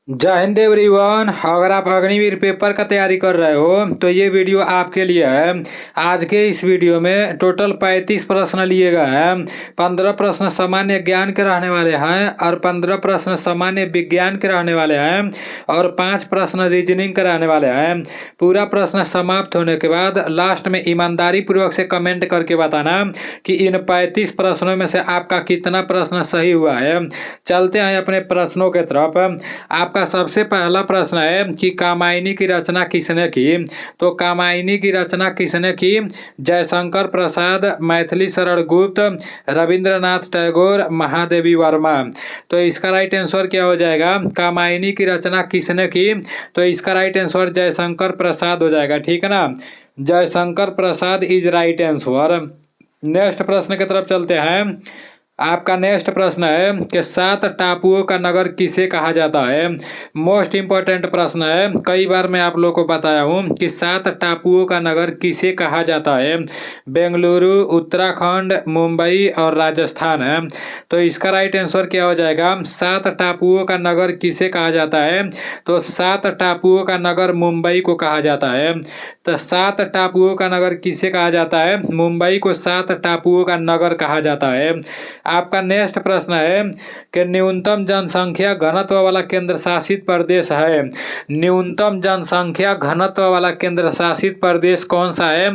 जय हिंद एवरीवन। अगर आप अग्निवीर पेपर का तैयारी कर रहे हो तो ये वीडियो आपके लिए है। आज के इस वीडियो में टोटल 35 प्रश्न लिए गए हैं। 15 प्रश्न सामान्य ज्ञान के रहने वाले हैं और 15 प्रश्न सामान्य विज्ञान के रहने वाले हैं और 5 प्रश्न रीजनिंग के रहने वाले हैं। पूरा प्रश्न समाप्त होने के बाद लास्ट में ईमानदारी पूर्वक से कमेंट करके बताना कि इन 35 प्रश्नों में से आपका कितना प्रश्न सही हुआ है। चलते हैं अपने प्रश्नों के तरफ। आपका सबसे पहला प्रश्न है कि कामायनी की रचना किसने की। तो कामायनी की रचना किसने की? जयशंकर प्रसाद, मैथिली शरण गुप्त, रविंद्रनाथ टैगोर, महादेवी वर्मा। तो इसका राइट आंसर क्या हो जाएगा? कामायनी की रचना किसने की? तो इसका राइट आंसर जयशंकर प्रसाद हो जाएगा। ठीक है ना, Jaishankar Prasad is right answer. Next प्रश्न की तरफ चलते हैं। आपका नेक्स्ट प्रश्न है कि 7 टापुओं का नगर किसे कहा जाता है। मोस्ट इंपॉर्टेंट प्रश्न है, कई बार मैं आप लोगों को बताया हूँ कि 7 टापुओं का नगर किसे कहा जाता है। बेंगलुरु, उत्तराखंड, मुंबई और राजस्थान है। तो इसका राइट आंसर क्या हो जाएगा? 7 टापुओं का नगर किसे कहा जाता है? तो 7 टापुओं का नगर मुंबई को कहा जाता है। तो 7 टापुओं का नगर किसे कहा जाता है? मुंबई को 7 टापुओं का नगर कहा जाता है। आपका नेक्स्ट प्रश्न है कि न्यूनतम जनसंख्या घनत्व वाला केंद्र शासित प्रदेश है। न्यूनतम जनसंख्या घनत्व वाला केंद्र शासित प्रदेश कौन सा है?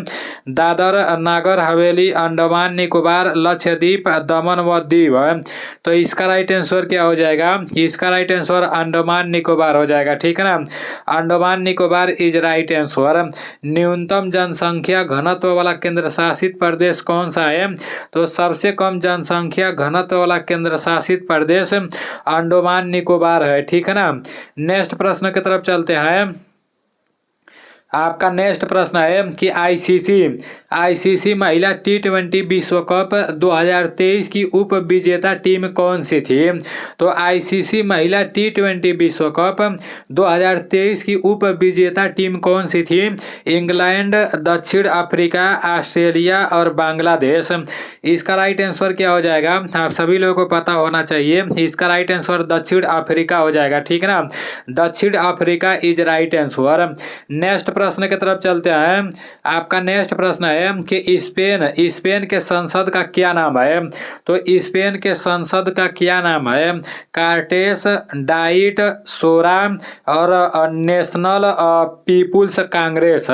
दादर, नागर हवेली, अंडमान निकोबार, लक्षद्वीप, दमन व दीव है। तो इसका राइट आंसर क्या हो जाएगा? इसका राइट आंसर अंडमान निकोबार हो जाएगा। ठीक है ना, Andaman Nicobar is right answer. न्यूनतम जनसंख्या घनत्व वाला केंद्र शासित प्रदेश कौन सा है? तो सबसे कम जनसंख्या घनत्व वाला केंद्र शासित प्रदेश अंडमान निकोबार है। ठीक है ना, नेक्स्ट प्रश्न की तरफ चलते हैं। आपका नेक्स्ट प्रश्न है कि आईसीसी महिला T20 विश्व कप 2023 की उप विजेता टीम कौन सी थी। तो आईसीसी महिला T20 विश्व कप 2023 की उप विजेता टीम कौन सी थी? इंग्लैंड, दक्षिण अफ्रीका, ऑस्ट्रेलिया और बांग्लादेश। इसका राइट आंसर क्या हो जाएगा? आप सभी लोगों को पता होना चाहिए। इसका राइट आंसर दक्षिण अफ्रीका हो जाएगा। ठीक है ना, दक्षिण Africa is right answer. Next प्रश्न की तरफ चलते हैं। आपका नेक्स्ट प्रश्न है कि स्पेन के संसद का क्या नाम है। तो स्पेन के संसद का क्या नाम है? कार्टेस, डाइट, सोरा और नेशनल पीपुल्स कांग्रेस।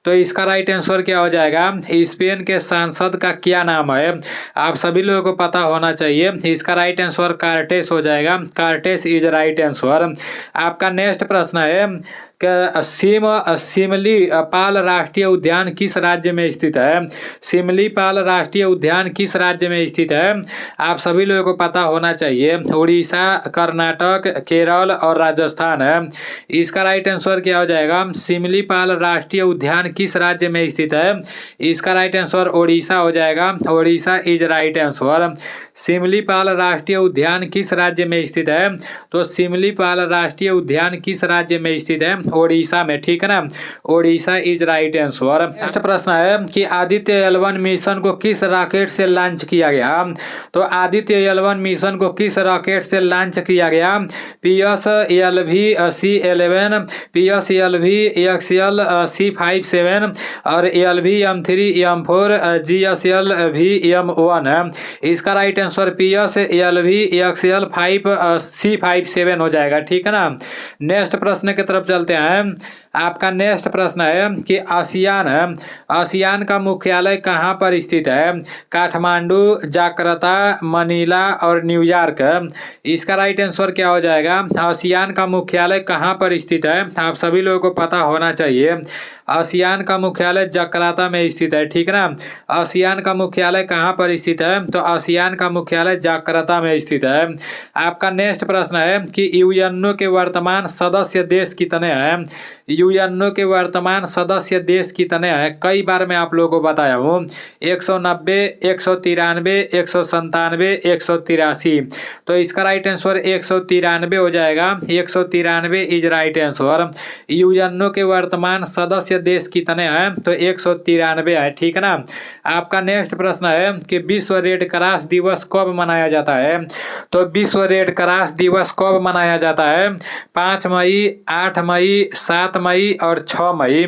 तो इसका राइट आंसर क्या हो जाएगा? स्पेन के सांसद का क्या नाम है? आप सभी लोगों को पता होना चाहिए। इसका राइट आंसर कार्टेस हो जाएगा। कार्टेस इज राइट आंसर। आपका नेक्स्ट प्रश्न है सिमली पाल राष्ट्रीय उद्यान किस राज्य में स्थित है। सिमली पाल राष्ट्रीय उद्यान किस राज्य में स्थित है? आप सभी लोगों को पता होना चाहिए। उड़ीसा, कर्नाटक, केरल और राजस्थान है। इसका राइट आंसर क्या हो जाएगा? सिमली पाल राष्ट्रीय उद्यान किस राज्य में स्थित है? इसका राइट आंसर उड़ीसा हो जाएगा। Orissa is right answer. Similipal राष्ट्रीय उद्यान किस राज्य में स्थित है? तो सिमलीपाल राष्ट्रीय उद्यान किस राज्य में स्थित है? ओडिशा में। ठीक है ना, Odisha is right answer. Next प्रश्न है कि आदित्य L1 मिशन को किस रॉकेट से लॉन्च किया गया। तो आदित्य L1 मिशन को किस रॉकेट से लॉन्च किया गया? PSLV C11, PSLV XL C57 और LV-M3 M4 GSLV M1 है। इसका right answer PSLV XL 5 C57 हो जाएगा। ठीक है ना, नेक्स्ट प्रश्न की तरफ चलते हैं। आपका नेक्स्ट प्रश्न है कि आसियान का मुख्यालय कहाँ पर स्थित है? काठमांडू, जाकर्ता, मनीला और न्यूयॉर्क। इसका राइट आंसर क्या हो जाएगा? आसियान का मुख्यालय कहाँ पर स्थित है? आप सभी लोगों को पता होना चाहिए। आसियान का मुख्यालय जकार्ता में स्थित है। ठीक है ना, आसियान का मुख्यालय कहाँ पर स्थित है? तो आसियान का मुख्यालय जकार्ता में स्थित है। आपका नेक्स्ट प्रश्न है कि यूएनओ के वर्तमान सदस्य देश कितने हैं। यूएनओ के वर्तमान सदस्य देश कितने हैं? कई बार मैं आप लोगों को बताया हूँ, 190, 193, 197, 183। तो इसका राइट आंसर 193 हो जाएगा। 193 इज राइट आंसर। यूएनओ के वर्तमान सदस्य देश कितने हैं? तो 193 है, ठीक है ना। आपका नेक्स्ट प्रश्न है कि विश्व रेड क्रॉस दिवस कब मनाया जाता है? तो विश्व रेड क्रॉस दिवस कब मनाया जाता है? 5 मई, 8 मई, 7 मई और 6 मई।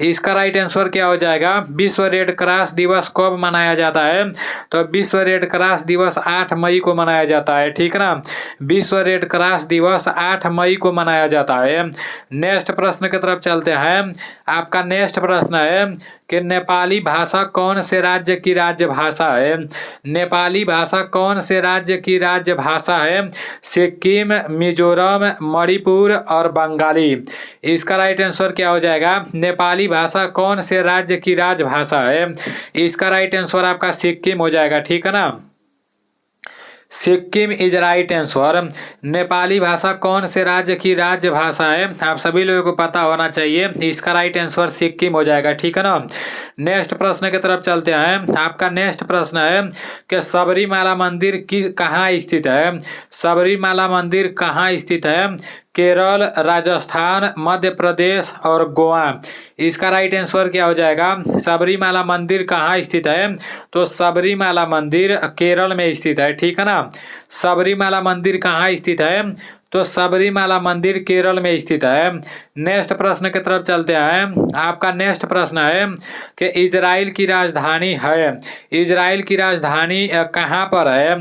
इसका राइट आंसर क्या हो जाएगा? विश्व रेड क्रॉस दिवस कब मनाया जाता है? तो विश्व रेड क्रॉस दिवस 8 मई को मनाया जाता है, ठीक है ना। विश्व रेड क्रॉस दिवस 8 मई को मनाया जाता है। नेक्स्ट प्रश्न की तरफ चलते हैं। आपका नेक्स्ट प्रश्न है कि नेपाली भाषा कौन से राज्य की राज्य भाषा है? नेपाली भाषा कौन से राज्य की राज्य भाषा है? सिक्किम, मिजोरम, मणिपुर और बंगाली। इसका राइट आंसर क्या हो जाएगा? नेपाली भाषा कौन से राज्य की राजभाषा है? इसका राइट आंसर आपका सिक्किम हो जाएगा, ठीक है ना। Sikkim is right answer. Nepali भाषा कौन से राज्य की राज्य भाषा है? आप सभी लोगों को पता होना चाहिए। इसका राइट आंसर सिक्किम हो जाएगा, ठीक है ना। नेक्स्ट प्रश्न की तरफ चलते हैं। आपका नेक्स्ट प्रश्न है कि सबरीमाला मंदिर कहाँ स्थित है? सबरीमाला मंदिर कहाँ स्थित है? केरल, राजस्थान, मध्य प्रदेश और गोवा। इसका राइट आंसर क्या हो जाएगा? सबरीमाला मंदिर कहाँ स्थित है? तो सबरीमाला मंदिर केरल में स्थित है, ठीक है ना। सबरीमाला मंदिर कहाँ स्थित है? तो सबरीमाला मंदिर केरल में स्थित है। नेक्स्ट प्रश्न की तरफ चलते हैं। आपका नेक्स्ट प्रश्न है कि इजराइल की राजधानी है, इजराइल की राजधानी कहाँ पर है?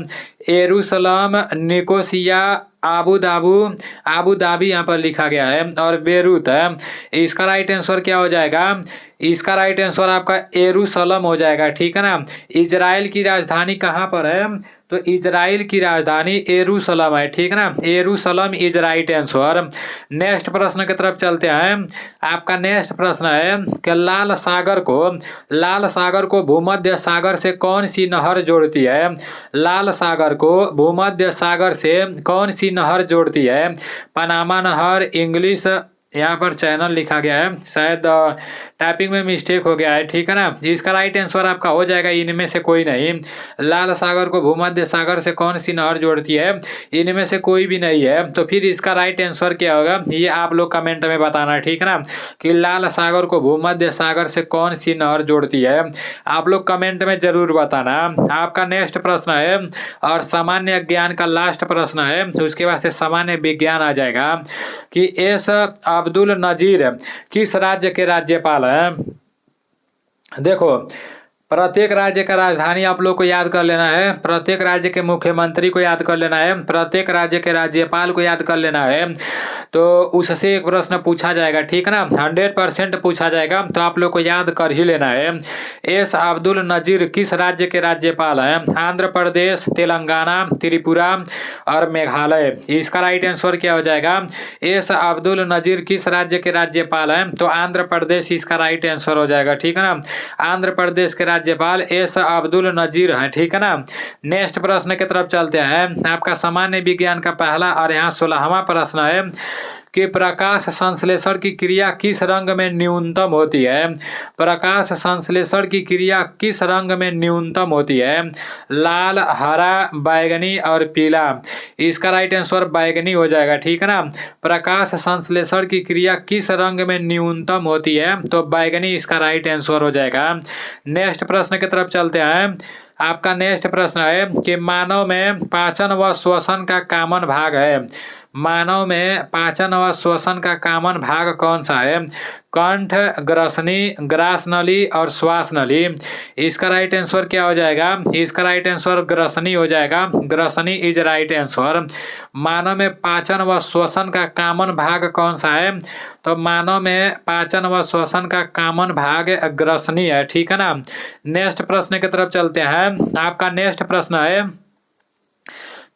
यरूशलेम, निकोसिया, आबू धाबी यहाँ पर लिखा गया है और बेरूत है। इसका राइट आंसर क्या हो जाएगा? इसका राइट आंसर आपका यरूशलेम हो जाएगा, ठीक है ना। इजराइल की राजधानी कहाँ पर है? तो इजराइल की राजधानी यरूशलेम है, ठीक है ना। यरूशलेम इज राइट आंसर। नेक्स्ट प्रश्न की तरफ चलते हैं। आपका नेक्स्ट प्रश्न है कि लाल सागर को भूमध्य सागर से कौन सी नहर जोड़ती है? लाल सागर को भूमध्य सागर से कौन सी नहर जोड़ती है? पनामा नहर, इंग्लिश, यहाँ पर चैनल लिखा गया है, शायद टाइपिंग में मिस्टेक हो गया है, ठीक है ना। इसका राइट आंसर आपका हो जाएगा इनमें से कोई नहीं। लाल सागर को भूमध्य सागर से कौन सी नहर जोड़ती है? इनमें से कोई भी नहीं है। तो फिर इसका राइट आंसर क्या होगा, ये आप लोग कमेंट में बताना, ठीक है ना, कि लाल सागर को भूमध्य सागर से कौन सी नहर जोड़ती है। आप लोग कमेंट में जरूर बताना। आपका नेक्स्ट प्रश्न है और सामान्य ज्ञान का लास्ट प्रश्न है, तो उसके बाद से सामान्य विज्ञान आ जाएगा कि एस अब्दुल नजीर किस राज्य के राज्यपाल हैं? देखो, प्रत्येक राज्य का राजधानी आप लोग को याद कर लेना है, प्रत्येक राज्य के मुख्यमंत्री को याद कर लेना है, प्रत्येक राज्य के राज्यपाल को याद कर लेना है। तो उससे एक प्रश्न पूछा जाएगा, ठीक है ना, 100% पूछा जाएगा, तो आप लोग को याद कर ही लेना है। एस अब्दुल नजीर किस राज्य के राज्यपाल हैं? आंध्र प्रदेश, तेलंगाना, त्रिपुरा और मेघालय। इसका राइट आंसर क्या हो जाएगा? एस अब्दुल नजीर किस राज्य के राज्यपाल हैं? तो आंध्र प्रदेश इसका राइट आंसर हो जाएगा, ठीक है ना। आंध्र प्रदेश के राज्यपाल एस अब्दुल नजीर हैं, ठीक है ना। नेक्स्ट प्रश्न की तरफ चलते हैं। आपका सामान्य विज्ञान का पहला और यहाँ 16वां प्रश्न है कि प्रकाश संश्लेषण की क्रिया किस रंग में न्यूनतम होती है? प्रकाश संश्लेषण की क्रिया किस रंग में न्यूनतम होती है? लाल, हरा, बैगनी और पीला। इसका राइट आंसर बैगनी हो जाएगा, ठीक है ना। प्रकाश संश्लेषण की क्रिया किस रंग में न्यूनतम होती है? तो बैगनी इसका राइट आंसर हो जाएगा। नेक्स्ट प्रश्न की तरफ चलते हैं। आपका नेक्स्ट प्रश्न है कि मानव में पाचन व श्वसन का कॉमन भाग है। मानव में पाचन व श्वसन का कॉमन भाग कौन सा है? कंठ, ग्रसनी, ग्रास नली और श्वास नली। इसका राइट आंसर क्या हो जाएगा? इसका राइट आंसर ग्रसनी हो जाएगा। ग्रसनी इज राइट आंसर। मानव में पाचन व श्वसन का कॉमन भाग कौन सा है? तो मानव में पाचन व श्वसन का कॉमन भाग ग्रसनी है, ठीक है ना। नेक्स्ट प्रश्न की तरफ चलते हैं। आपका नेक्स्ट प्रश्न है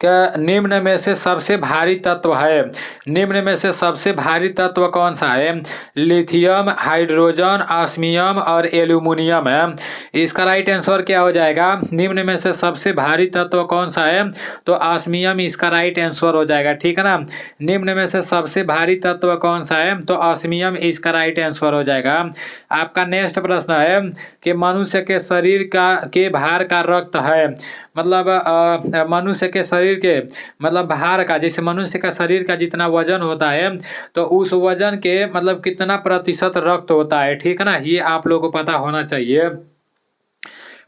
क्या निम्न में से सबसे भारी तत्व है? निम्न में से सबसे भारी तत्व कौन सा है? लिथियम, हाइड्रोजन, ऑस्मियम और एल्यूमिनियम है। इसका राइट आंसर क्या हो जाएगा? निम्न में से सबसे भारी तत्व कौन सा है? तो ऑस्मियम इसका राइट आंसर हो जाएगा, ठीक है ना। निम्न में से सबसे भारी तत्व कौन सा है? तो ऑस्मियम इसका राइट आंसर हो जाएगा। आपका नेक्स्ट प्रश्न है कि मनुष्य के शरीर के भार का रक्त है, मतलब मनुष्य के शरीर के मतलब भार का, जैसे मनुष्य का शरीर का जितना वजन होता है तो उस वजन के मतलब कितना प्रतिशत रक्त होता है, ठीक है ना। ये आप लोगों को पता होना चाहिए।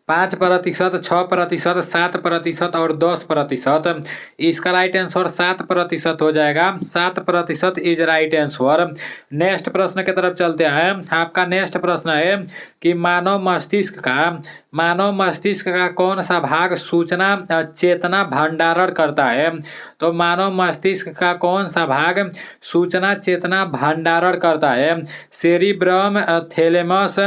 5%, 6%, 7% और 10%। इसका राइट आंसर 7% हो जाएगा। 7% इज राइट आंसर। नेक्स्ट प्रश्न की तरफ चलते हैं। आपका नेक्स्ट प्रश्न है कि मानव मस्तिष्क का कौन सा भाग सूचना चेतना भंडारण करता है? तो मानव मस्तिष्क का कौन सा भाग सूचना चेतना भंडारण करता है? सेरिब्रम, थैलेमस,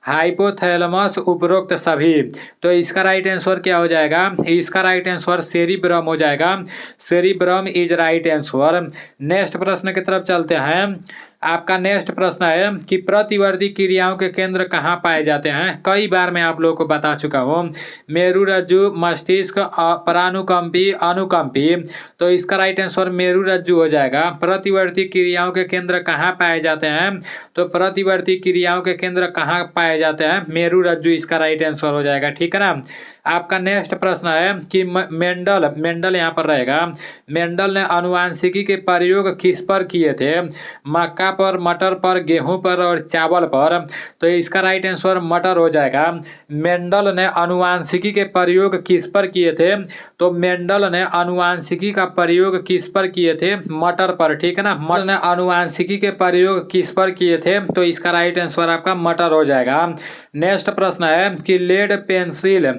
हाइपोथैलेमस, उपरोक्त सभी। तो इसका राइट आंसर क्या हो जाएगा? इसका राइट आंसर सेरिब्रम हो जाएगा। Cerebrum is right answer. Next प्रश्न की तरफ चलते हैं। आपका नेक्स्ट प्रश्न है कि प्रतिवर्ती क्रियाओं के केंद्र कहाँ पाए जाते हैं? कई बार मैं आप लोगों को बता चुका हूँ। मेरुरज्जु, मस्तिष्क, परानुकंपी, अनुकंपी। तो इसका राइट आंसर मेरुरज्जु हो जाएगा। प्रतिवर्ती क्रियाओं के केंद्र कहाँ पाए जाते हैं? तो प्रतिवर्ती क्रियाओं के केंद्र कहाँ पाए जाते हैं? मेरुरज्जु इसका राइट आंसर हो जाएगा, ठीक है ना। आपका नेक्स्ट प्रश्न है कि मेंडल यहाँ पर रहेगा। मेंडल ने आनुवांशिकी के प्रयोग किस पर किए थे? मक्का पर, मटर पर, गेहूं पर और चावल पर। तो इसका राइट आंसर मटर हो जाएगा। मेंडल ने आनुवांशिकी के प्रयोग किस पर किए थे? तो मेंडल ने आनुवांशिकी का प्रयोग किस पर किए थे? मटर पर, ठीक है ना। मेंडल ने आनुवांशिकी के प्रयोग किस पर किए थे? तो इसका राइट आंसर आपका मटर हो जाएगा। नेक्स्ट प्रश्न है कि लेड पेंसिल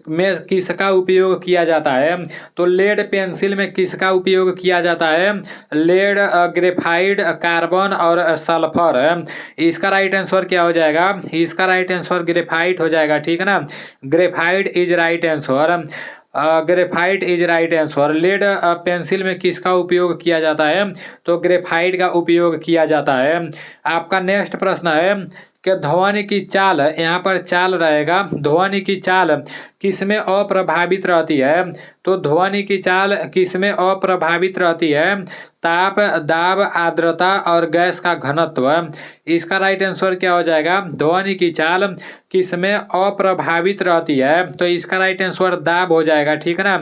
में किसका उपयोग किया जाता है? तो लेड पेंसिल में किसका उपयोग किया जाता है? लेड, ग्रेफाइट, कार्बन और सल्फर। इसका राइट आंसर क्या हो जाएगा? इसका राइट आंसर ग्रेफाइट हो जाएगा, ठीक है ना। Graphite is right answer. Graphite is right answer. Lead pencil में किसका उपयोग किया जाता है? तो ग्रेफाइट का उपयोग किया जाता है। आपका नेक्स्ट प्रश्न है कि ध्वनि की चाल, यहाँ पर चाल रहेगा। ध्वनि की चाल किसमें अप्रभावित रहती है? तो ध्वनि की चाल किसमें अप्रभावित रहती है? ताप, दाब, आर्द्रता और गैस का घनत्व। इसका राइट आंसर क्या हो जाएगा? ध्वनि की चाल किसमें अप्रभावित रहती है? तो इसका राइट आंसर दाब हो जाएगा, ठीक है ना।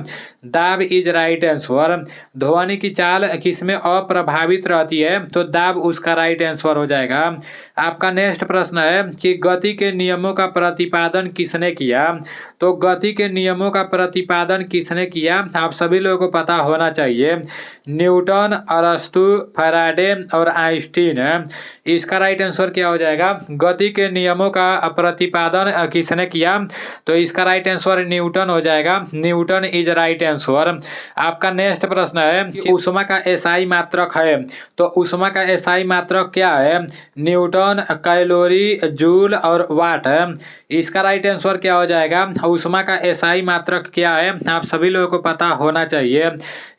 दाब इज राइट आंसर। ध्वनि की चाल किसमें अप्रभावित रहती है? तो दाब उसका राइट आंसर हो जाएगा। आपका नेक्स्ट प्रश्न है कि गति के नियमों का प्रतिपादन किसने किया? तो गति के नियमों का प्रतिपादन किसने किया? आप सभी लोगों को पता होना चाहिए। न्यूटन, अरस्तु, फैराडे और आइंस्टीन। इसका राइट आंसर क्या हो जाएगा? गति के नियमों का प्रतिपादन किसने किया? तो इसका राइट आंसर न्यूटन हो जाएगा। Newton is right answer. आपका नेक्स्ट प्रश्न है कि ऊष्मा का एसआई मात्रक है। तो ऊष्मा का एसआई मात्रक क्या है? न्यूटन, कैलोरी, जूल और वाट है। इसका राइट आंसर क्या हो जाएगा? ऊष्मा का एसआई मात्रक क्या है? आप सभी लोगों को पता होना चाहिए।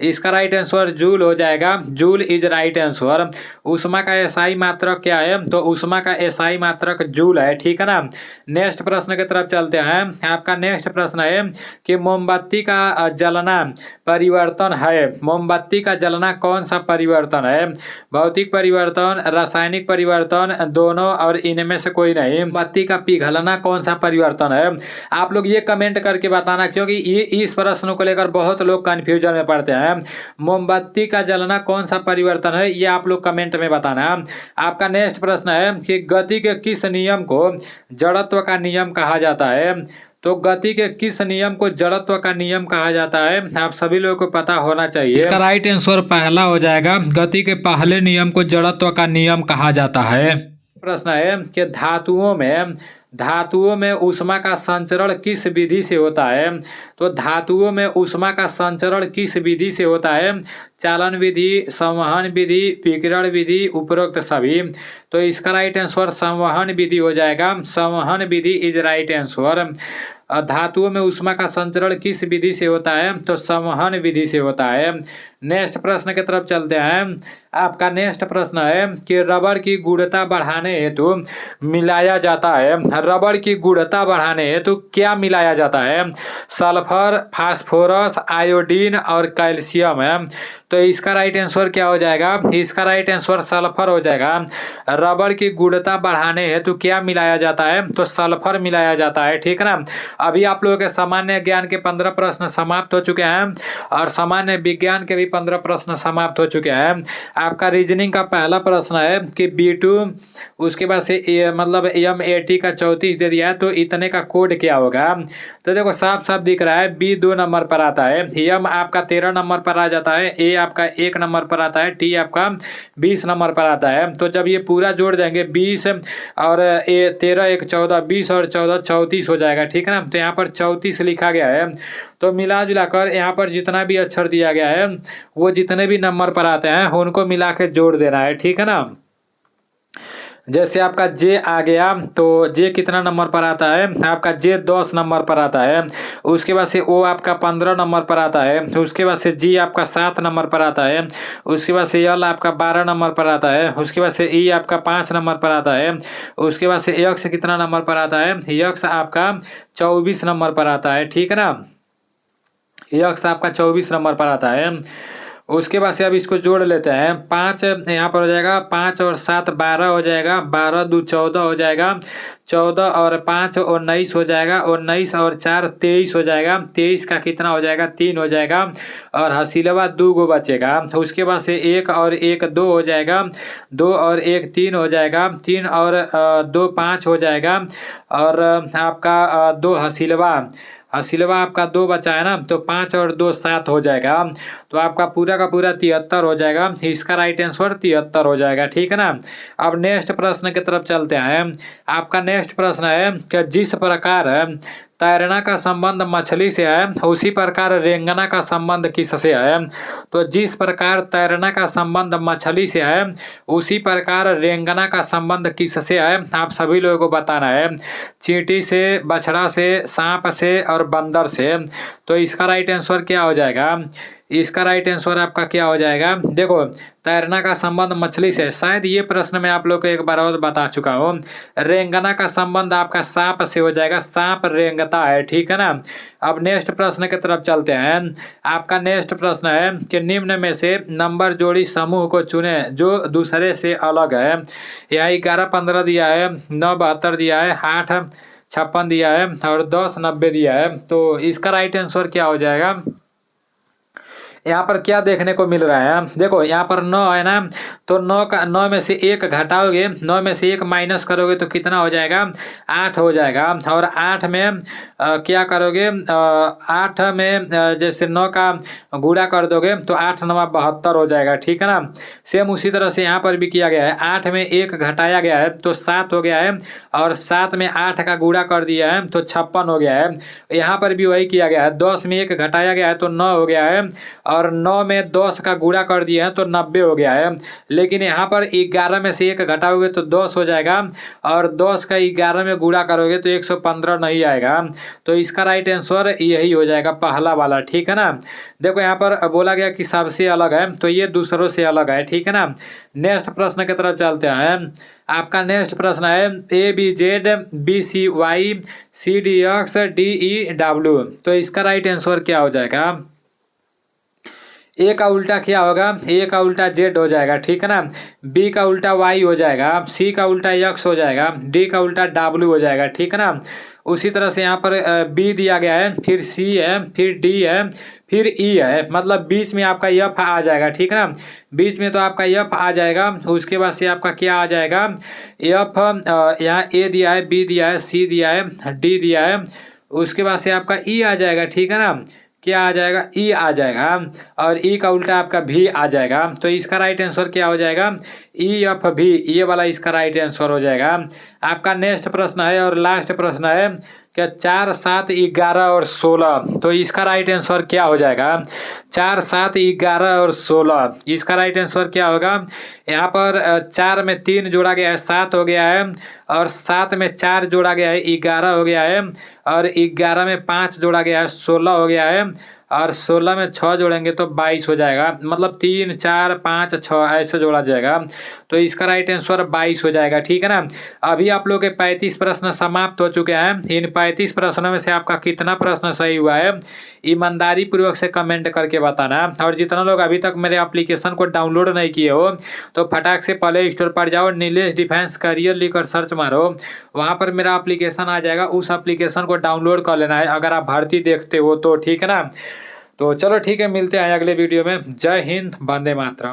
इसका राइट आंसर जूल हो जाएगा। Joule is right answer. ऊष्मा का एसआई मात्रक क्या है? तो ऊष्मा का एसआई मात्रक जूल है, ठीक है ना। नेक्स्ट प्रश्न की तरफ चलते हैं। आपका नेक्स्ट प्रश्न है कि मोमबत्ती का जलना परिवर्तन है। मोमबत्ती का जलना कौन सा परिवर्तन है? भौतिक परिवर्तन, रासायनिक परिवर्तन, दोनों और इनमें से कोई नहीं। मोमबत्ती का पिघलना कौन सा परिवर्तन है? आप लोग ये कमेंट करके बताना, क्योंकि ये इस प्रश्न को लेकर बहुत लोग कंफ्यूजन में पड़ते हैं। मोमबत्ती का जलना कौन सा परिवर्तन है, ये आप लोग कमेंट में बताना। आपका नेक्स्ट प्रश्न है कि गति के किस नियम को जड़त्व का नियम कहा जाता है? तो गति के किस नियम को जड़त्व का नियम कहा जाता है? आप सभी लोगों को पता होना चाहिए। इसका राइट आंसर पहला हो जाएगा। गति के पहले नियम को जड़त्व का नियम कहा जाता है। प्रश्न है कि धातुओं में ऊष्मा का संचरण किस विधि से होता है? तो धातुओं में ऊष्मा का संचरण किस विधि से होता है? चालन विधि, संवहन विधि, विकिरण विधि, उपरोक्त सभी। तो इसका राइट आंसर संवहन विधि हो जाएगा। संवहन विधि इज राइट आंसर। धातुओं में ऊष्मा का संचरण किस विधि से होता है? तो संवहन विधि से होता है। नेक्स्ट प्रश्न की तरफ चलते हैं। आपका नेक्स्ट प्रश्न है कि रबड़ की गुणवत्ता बढ़ाने हेतु मिलाया जाता है। रबड़ की गुणवत्ता बढ़ाने हेतु क्या मिलाया जाता है? सल्फर, फास्फोरस, आयोडीन और कैल्शियम है। तो इसका राइट आंसर क्या हो जाएगा? इसका राइट आंसर सल्फर हो जाएगा। रबड़ की गुणवत्ता बढ़ाने हेतु क्या मिलाया जाता है? तो सल्फर मिलाया जाता है। ठीक है ना। अभी आप लोगों के सामान्य ज्ञान के 15 प्रश्न समाप्त हो चुके हैं और सामान्य विज्ञान के भी 15 प्रश्न समाप्त हो चुके हैं। आपका रीजनिंग का पहला प्रश्न है कि B2, उसके बाद से मतलब M80 का 34 दे दिया है, तो इतने का कोड क्या होगा? तो देखो साफ साफ दिख रहा है, B 2 नंबर पर आता है, M आपका 13 नंबर पर आ जाता है, A आपका 1 नंबर पर आता है, T आपका 20 नंबर पर आता है। तो जब ये पूरा जोड़ देंगे 20 और 13 1 14, 20 और 14 34 हो जाएगा। ठीक है ना। तो यहाँ पर 34 लिखा गया है। तो मिला जुलाकर यहाँ पर जितना भी अक्षर दिया गया है वो जितने भी नंबर पर आते हैं उनको मिला के जोड़ देना है। ठीक है ना। जैसे आपका J आ गया तो J कितना नंबर पर आता है? आपका J 10 नंबर पर आता है। उसके बाद से O आपका 15 नंबर पर आता है। उसके बाद से G आपका 7 नंबर पर आता है। उसके बाद से L आपका 12 नंबर पर आता है। उसके बाद से E आपका 5 नंबर पर आता है। उसके बाद से X कितना नंबर पर आता है? X आपका 24 नंबर पर आता है। ठीक है ना। X आपका 24 नंबर पर आता है। उसके बाद से अब इसको जोड़ लेते हैं। 5 यहाँ पर हो जाएगा, 5 और 7 12 हो जाएगा, 12 2 14 हो जाएगा, 14 और 5 19 हो जाएगा, 19 और 4 23 हो जाएगा, 23 का कितना हो जाएगा? 3 हो जाएगा और हसीलवा 2 गो बचेगा। उसके बाद से 1 और 1 2 हो जाएगा, 2 और 1 3 हो जाएगा, 3 और 2 5 हो जाएगा और आपका 2 हसीलवा आपका 2 बचा है ना, तो 5 और 2 7 हो जाएगा। तो आपका पूरा का पूरा 73 हो जाएगा। इसका राइट आंसर 73 हो जाएगा। ठीक है ना। अब नेक्स्ट प्रश्न की तरफ चलते हैं। आपका नेक्स्ट प्रश्न है कि जिस प्रकार तैरना का संबंध मछली से है उसी प्रकार रेंगना का संबंध किससे है? तो जिस प्रकार तैरना का संबंध मछली से है उसी प्रकार रेंगना का संबंध किससे है? आप सभी लोगों को बताना है। चींटी से, बछड़ा से, सांप से और बंदर से। तो इसका राइट आंसर क्या हो जाएगा? इसका राइट आंसर आपका क्या हो जाएगा? देखो तैरना का संबंध मछली से, शायद ये प्रश्न मैं आप लोग को एक बार और बता चुका हूँ। रेंगना का संबंध आपका सांप से हो जाएगा, सांप रेंगता है। ठीक है ना। अब नेक्स्ट प्रश्न की तरफ चलते हैं। आपका नेक्स्ट प्रश्न है कि निम्न में से नंबर जोड़ी समूह को चुने जो दूसरे से अलग है। यहाँ 11 15 दिया है, 9 72 दिया है, 8 56 दिया है और 10 90 दिया है। तो इसका राइट आंसर क्या हो जाएगा? यहाँ पर क्या देखने को मिल रहा है? देखो यहाँ पर 9 है ना, तो 9 में से 1 घटाओगे, 9 में से 1 माइनस करोगे तो कितना हो जाएगा? 8 हो जाएगा। और 8 में क्या करोगे? 8 में जैसे 9 का गुणा कर दोगे तो 8 9 72 हो जाएगा। ठीक है ना। सेम उसी तरह से यहाँ पर भी किया गया है। 8 में 1 घटाया गया है तो 7 हो गया है और 7 में 8 का गुणा कर दिया है तो 56 हो गया है। यहाँ पर भी वही किया गया है। 10 में 1 घटाया गया है तो 9 हो गया है और 9 में 10 का गुणा कर दिया है तो 90 हो गया है। लेकिन यहाँ पर 11 में से 1 घटाओगे तो 10 हो जाएगा और 10 का 11 में गुणा करोगे तो 115 नहीं आएगा। तो इसका राइट आंसर यही हो जाएगा, पहला वाला। ठीक है ना। देखो यहाँ पर बोला गया कि सबसे अलग है तो ये दूसरों से अलग है। ठीक है ना। नेक्स्ट प्रश्न की तरफ चलते हैं। आपका नेक्स्ट प्रश्न है ABZ BCY CDX DEW। तो इसका राइट आंसर क्या हो जाएगा? A का उल्टा क्या होगा? A का उल्टा Z हो जाएगा। ठीक है ना। B का उल्टा Y हो जाएगा, C का उल्टा X हो जाएगा, D का उल्टा W हो जाएगा। ठीक है ना। उसी तरह से यहाँ पर B दिया गया है, फिर C है, फिर D है, फिर E है, मतलब बीच में आपका F आ जाएगा। ठीक है ना। बीच में तो आपका F आ जाएगा। उसके बाद से आपका क्या आ जाएगा? F, यहाँ A दिया है, B दिया है, C दिया है, D दिया है। उसके बाद से आपका E आ जाएगा। ठीक है ना। क्या आ जाएगा? ई आ जाएगा और ई का उल्टा आपका भी आ जाएगा। तो इसका राइट आंसर क्या हो जाएगा? EF भी, ये वाला इसका राइट आंसर हो जाएगा। आपका नेक्स्ट प्रश्न है और लास्ट प्रश्न है क्या 4, 7, 11 और 16, तो इसका राइट आंसर क्या हो जाएगा? 4, 7, 11 और 16, इसका राइट आंसर क्या होगा? यहाँ पर 4 में 3 जोड़ा गया है 7 हो गया है, और 7 में 4 जोड़ा गया है 11 हो गया है, और 11 में 5 जोड़ा गया है 16 हो गया है, और 16 में 6 जोड़ेंगे तो 22 हो जाएगा। मतलब 3, 4, 5, 6 ऐसे जोड़ा जाएगा, तो इसका राइट आंसर 22 हो जाएगा। ठीक है ना। अभी आप लोग के 35 प्रश्न समाप्त हो चुके हैं। इन 35 प्रश्नों में से आपका कितना प्रश्न सही हुआ है ईमानदारी पूर्वक से कमेंट करके बताना। और जितना लोग अभी तक मेरे एप्लीकेशन को डाउनलोड नहीं किए हो तो फटाक से प्ले स्टोर पर जाओ, नीलेश डिफेंस करियर लिखकर सर्च मारो, वहाँ पर मेरा एप्लीकेशन आ जाएगा। उस एप्लीकेशन को डाउनलोड कर लेना है अगर आप भर्ती देखते हो तो। ठीक है ना। तो चलो ठीक है, मिलते हैं अगले वीडियो में। जय हिंद, वंदे मातरम।